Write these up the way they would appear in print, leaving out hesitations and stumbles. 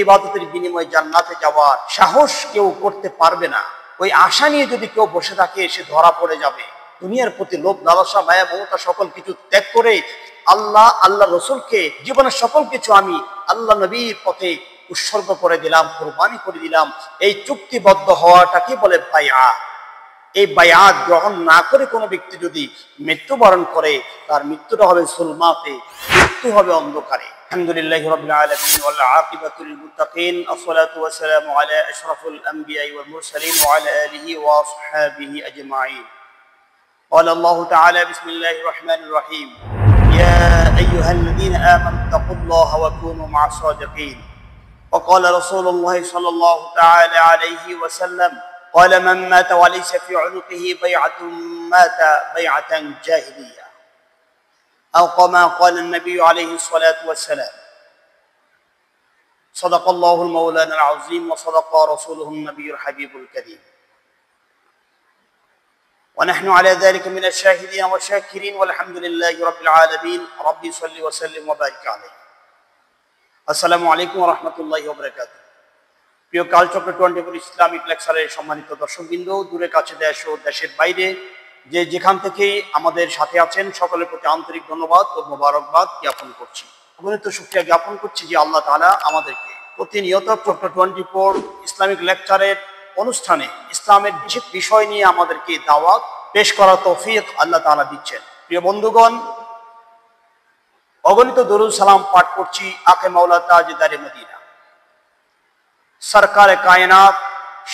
ইবাদতের বিনিময়ে জান্নাতে যাওয়ার সাহস কেউ করতে পারবে না। ওই আশা নিয়ে যদি কেউ বসে থাকে সে ধরা পড়ে যাবে। দুনিয়ার প্রতি লোভ লালসা মায়া মমতা সকল কিছু ত্যাগ করে আল্লাহ রসুলকে জীবনের সকল কিছু আমি আল্লাহ নবীর পথে উৎসর্গ করে দিলাম, কুরবানি করে দিলাম, এই চুক্তিবদ্ধ হওয়াটাকে বলে বায়আত। এই বায়আত গ্রহণ না করে কোনো ব্যক্তি যদি মৃত্যুবরণ করে তার মৃত্যুটা হবে যুলমাতে, মৃত্যু হবে অন্ধকারে। আলহামদুলিল্লাহি রাব্বিল আলামিন ওয়াল আকিবাতু লিল মুত্তাকিন, আসসালাতু ওয়াসসালামু আলা আশরাফিল আমবিয়া ওয়াল মুরসালিন ওয়া আলা আলিহি ওয়া আসহাবিহি আজমাইন। قال الله تعالى بسم الله الرحمن الرحيم يا أيها الذين آمنوا اتقوا الله وكونوا مع الصادقين. وقال رسول الله صلى الله تعالى عليه وسلم قال من مات وليس في عنقه بيعة مات بيعة جاهلية أو كما قال النبي عليه الصلاة والسلام. صدق الله المولانا العظيم وصدق رسوله النبي الحبيب الكريم ونحن على ذلك من الشاهدين والشاكرين والحمد لله رب العالمين. ربي صل وسلم وبارك عليه. আসসালামু আলাইকুম ওয়া রাহমাতুল্লাহি ওয়া বারাকাতুহু। প্রিয় কালচক্র 24 ইসলামিক লেকচারের সম্মানিত দর্শকবৃন্দ, দূরে কাছে দেশ ও দেশের বাইরে যে যেখান থেকে আমাদের সাথে আছেন সকলের প্রতি আন্তরিক ধন্যবাদ ও মোবারকবাদ জ্ঞাপন করছি। অগণিত শুকরিয়া জ্ঞাপন করছি যে আল্লাহ তাআলা আমাদেরকে প্রতিনিয়ত চক্র 24 ইসলামিক লেকচারের অনুষ্ঠানে ইসলামের বিষয় নিয়ে আমাদেরকে দাওয়াত পেশ করার তৌফিক আল্লাহ তাআলা দিচ্ছেন। প্রিয় বন্ধুগণ, অগণিত দরুদ সালাম পাঠ করছি আকে মাওলা তাজদারে মদিনা সরকার কায়নাত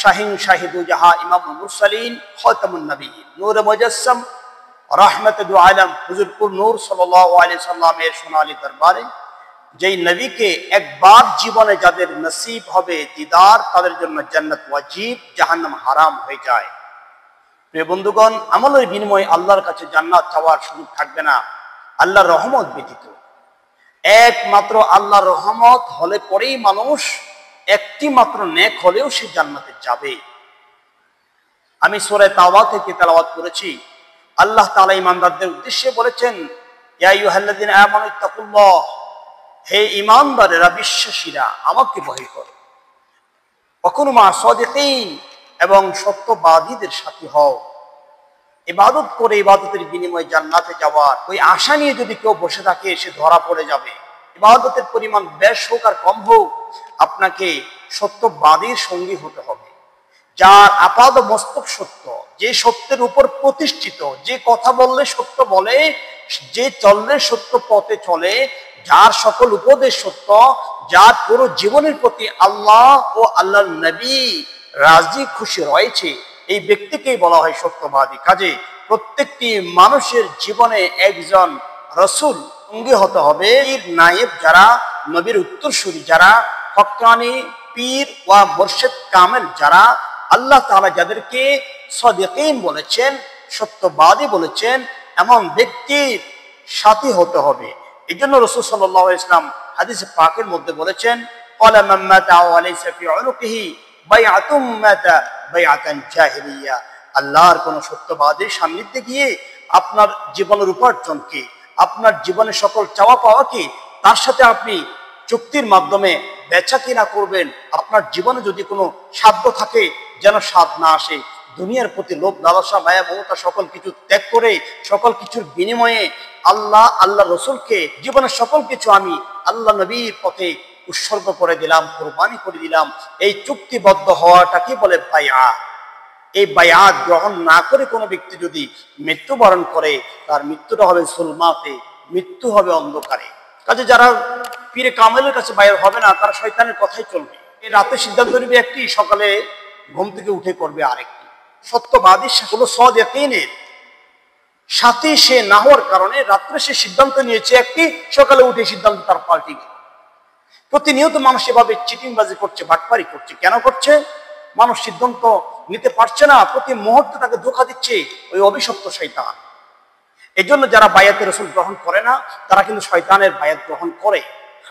শাহিন শাহিদু জাহা ইমামুল মুরসালিন খাতামুন নবিয়্যিন নূরে মুজাসসাম রাহমাতুল আলাম হুজুর নূর সাল্লাল্লাহু আলাইহি সাল্লামের সোনালী দরবারে যেই নবীকে একবার জীবনে যাদের নসিব হবে দিদার, তাদের জন্য জান্নাত ওয়াজিব, জাহান্নাম হারাম হয়ে যায়। প্রিয় বন্ধুগণ, আমলের বিনিময়ে আল্লাহর কাছে জান্নাত চাওয়ার সুযোগ থাকবে না আল্লাহর রহমত ব্যতীত। একমাত্র আল্লাহর রহমত হলে পরেই মানুষ একটি মাত্র নেক হলেও সে জান্নাতে যাবে। আমি সূরা তাওবা থেকে তেলাওয়াত করেছি। আল্লাহ তাআলা ঈমানদারদের উদ্দেশ্যে বলেছেন, ইয়া আইয়ুহাল্লাযীনা আমানু ইত্তাকুল্লাহ, হে ঈমানদারেরা, বিশ্বাসীরা, আমাকে ভয় করো। ওয়াকুনু মা সাদিকিন, এবং সত্যবাদীদের সাথী হও। ইবাদত করে ইবাদতের বিনিময়ে জান্নাতে যাওয়ার ওই আশা নিয়ে যদি কেউ বসে থাকে সে ধরা পড়ে যাবে। ইবাদতের পরিমাণ বেশ হোক আর কম হোক, আপনাকে সত্যবাদীর সঙ্গী হতে হবে, যার আপাদ মস্তক সত্য, যে সত্যের উপর প্রতিষ্ঠিত, যে কথা বললে সত্য বলে, যে চললে সত্য পথে চলে, যার সকল উপদেশ সত্য, যার পুরো জীবনের প্রতি আল্লাহ ও আল্লাহর নবী রাজি খুশি রয়েছে, এই ব্যক্তিকেই বলা হয় সত্যবাদী। কাজে প্রত্যেকটি মানুষের জীবনে একজন রাসূল সঙ্গী হতে হবে। নায়েব যারা, নবীর উত্তরসূরি যারা, হক্কানি পীর ওয়া মুর্শিদ কামেল যারা, আল্লাহ তাআলা যাদেরকে সাদিকিন বলেছেন, সত্যবাদী বলেছেন, এমন ব্যক্তির সাথী হতে হবে। এই জন্য রাসূল সাল্লাল্লাহু আলাইহি ওয়াসাল্লাম হাদিসে পাকের মধ্যে বলেছেন, ক্বালা মান মাতা ওয়া লাইসা ফি উনুকিহি বাইআতুম মাতা বাইআতান জাহিলিয়া। আল্লাহর কোন সত্যবাদীর সান্নিধ্যে গিয়ে আপনার জীবনের উপার্জনকে, আপনার জীবনের সকল চাওয়া পাওয়াকে তার সাথে আপনি চুক্তির মাধ্যমে বেচা কিনা করবেন। আপনার জীবনে যদি কোনো সাধ্য থাকে যেন স্বাদ না আসে। দুনিয়ার প্রতি লোভ লালসা মায়া মমতা সকল কিছু ত্যাগ করে সকল কিছুর বিনিময়ে আল্লাহ রসুলকে জীবনের সকল কিছু আমি আল্লাহ নবীর পথে উৎসর্গ করে দিলাম, কুরবানি করে দিলাম, এই চুক্তিবদ্ধ হওয়াটাকে বলে বায়আত। এই বায়আত গ্রহণ না করে কোনো ব্যক্তি যদি মৃত্যুবরণ করে তার মৃত্যুটা হবে যুলমাতে, মৃত্যু হবে অন্ধকারে। কাজে যারা পীরে কামেলের কাছে বাইর হবে না তারা শয়তানের কথাই চলবে। এই রাতে সিদ্ধান্ত নেবে একটি, সকালে ঘুম থেকে উঠে করবে আরেকটি। সত্যবাদী হলো সাদিকিনের সাথী সে না হওয়ার কারণে রাত্রে সে সিদ্ধান্ত নিয়েছে একটি, সকালে উঠে সিদ্ধান্ত তার পাল্টে গেল। প্রতিনিয়ত মানুষ এভাবে চিটিংবাজি করছে, বাটপারি করছে। কেন করছে? মানুষ সিদ্ধান্ত নিতে পারছে না, প্রতি মুহূর্তে তাকে ধোঁকা দিচ্ছে ওই অভিশপ্ত শয়তান। এই জন্য যারা বায়াতে রাসূল গ্রহণ করে না তারা কিন্তু শয়তানের বায়াত গ্রহণ করে,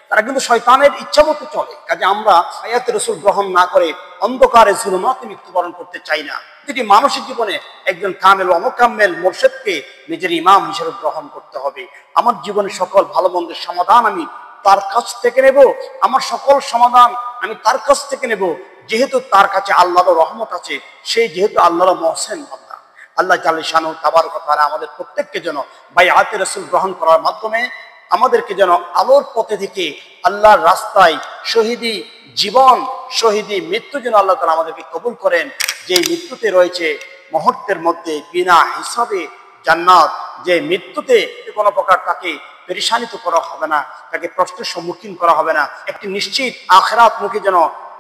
তারা কিন্তু শয়তানের ইচ্ছা মতো চলে। কাজে আমরা বায়াতে রাসূল গ্রহণ না করে অন্ধকারে যুলমাতে মৃত্যুবরণ করতে চাই না। যদি মানুষের জীবনে একজন কামেল অমুকাম্মেল মুরশিদকে নিজের ইমাম হিসেবে গ্রহণ করতে হবে। আমার জীবনের সকল ভালো মন্দের সমাধান আমি তার কাছ থেকে নেব, আমার সকল সমাধান আমি তার কাছ থেকে নেব, যেহেতু তার কাছে আল্লাহর রহমত আছে, সেই যেহেতু আল্লাহর মহসেন বান্দা। আল্লাহ জাল্লা শানহু তাবারক ওয়া তাআলা আমাদের প্রত্যেককে যেন বাইআতে রাসূল গ্রহণ করার মাধ্যমে আমাদেরকে যেন আলোর পথে থেকে আল্লাহর রাস্তায় শহীদি জীবন, শহীদি মৃত্যু যেন আল্লাহ তাআলা আমাদেরকে কবুল করেন, যে মৃত্যুতে রয়েছে মুহূর্তের মধ্যে বিনা হিসাবে জান্নাত, যে মৃত্যুতে কোনো প্রকার তাকে পেরেশানিত করা হবে না, তাকে প্রশ্নের সম্মুখীন করা হবে না, একটি নিশ্চিত আখিরাত মুখী যেন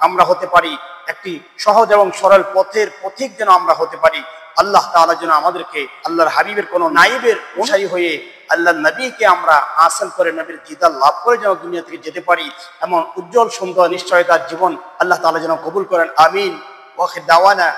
আমরা হতে পারি, একটি সহজ এবং সরল পথের পথিক যেন আমরা হতে পারি। আল্লাহ তাআলা যেন আমাদেরকে আল্লাহর হাবিবের কোনো নাইবের অনুসারী হয়ে আল্লাহর নবীকে আমরা হাসিল করে, নবীর দিদার লাভ করে যেন দুনিয়া থেকে যেতে পারি, এমন উজ্জ্বল সুন্দর নিশ্চয়তার জীবন আল্লাহ তাআলা যেন কবুল করেন। আমিন। ওয়া আখির দাওয়ানা